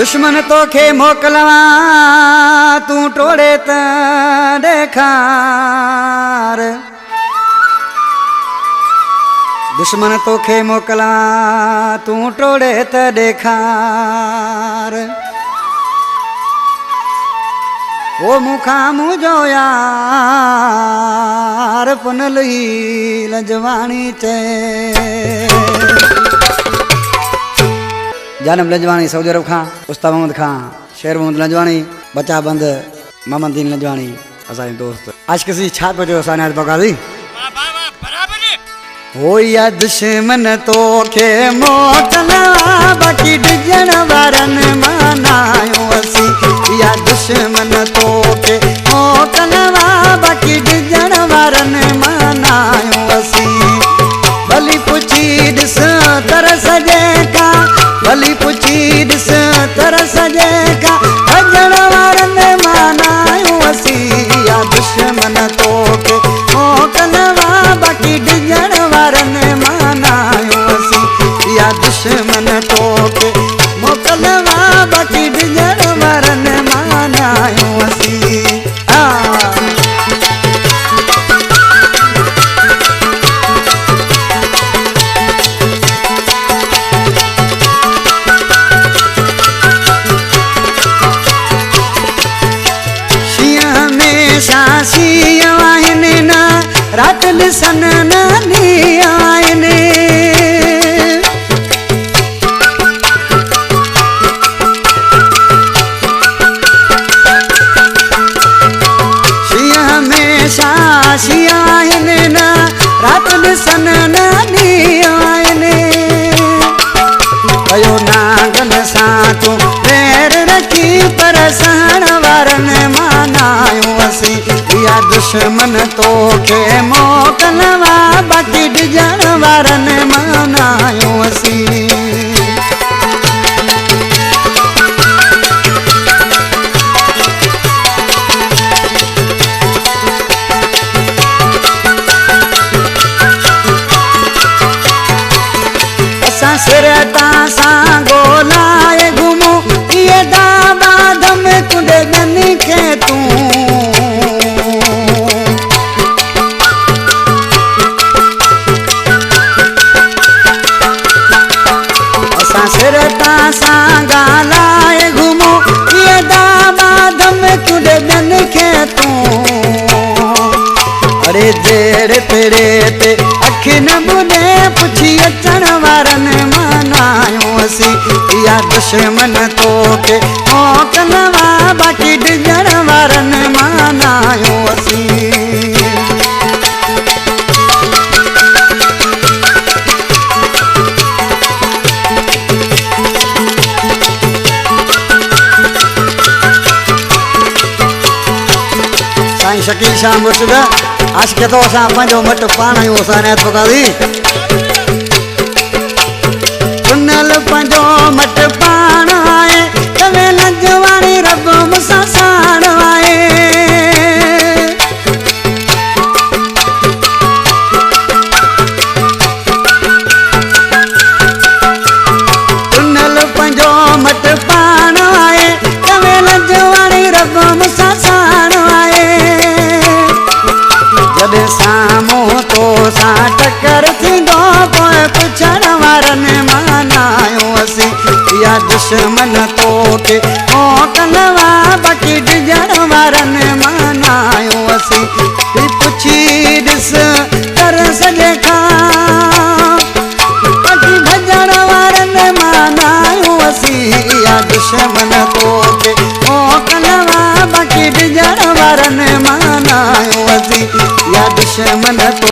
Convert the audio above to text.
दुश्मन तोखे मोकलवा तू टोड़े त ॾेखार दुश्मन तोखे मोकलवा तू टोड़े त ॾेखार ओ मुखा मुझो यार पुनली लजवाणी चे जानम लजवाणी सऊदी अरब खां उस्ताद मोहम्मद खां शेर मोहम्मद लजवाणी बचा बंद मोहम्मद दीन लजवाणी असांजे दोस्त आज किसी छा पियो चयो असां निहायत बकाज़ी हो या दुश्मन तोखे मोकलवा बाक़ी डिजण वारनि मनायो असी या दुश्मन तोखे मोकलवा बाक़ी डिजण वारनि मनायो असी भली पुछी ॾिस तरस जेका भली पुछी ॾिस तरस जेका अजण वारनि मनायो असी या दुश्मन तोखे मोकलवा बाक़ी डिजण वारनि मनायो असी या दुश्मन तोखे मोकलवा बाक़ी डिजण वारनि मनायो असी शींहं आहिनि न राति ॾिसण न ॾींहं आहिनि शींहं हमेशा शींहं आहिनि न राति ॾिसण न ॾींहं आहिनि कयो नांगनि सां तूं पैर रखी पर सहण वारनि मनायो असी या दुश्मन तोखे मोकलवा बाक़ी डिजण वारनि मनायो असी असां सिर तां सां गोलाए घुमूं इहे दाबाद में कुंडनि खे तूं सिर तां सां गालाए घुमूं इहे दाबाद में कुंडनि खे तूं अरे देर तेरे ते अखि न ॿुधे पुछी अचण वारनि मनायो असी या दुश्मन तोखे मोकलवा बाक़ी डिजण वारनि मनायो असी साईं शकील शाह मुर्शिद आज के तो असां पंहिंजो मट पाण आहियूं असां निहायत बकाज़ी चुनल पंहिंजो मट पाण आहे तवे लजवाणी रब मूंसां साण आहे चुनल पंहिंजो मट पाण आहे तवे लजवाणी रब मूंसां साण आहे जॾहिं साम्हूं तो सां टकर थींदो पोइ पुछण वारनि मनायो असी या दुश्मन तोखे मोकलवा बाक़ी डिजण वारनि मनायो असी पुछी ॾिस तरस जेका बाक़ी भॼण वारनि मनायो असी या दुश्मन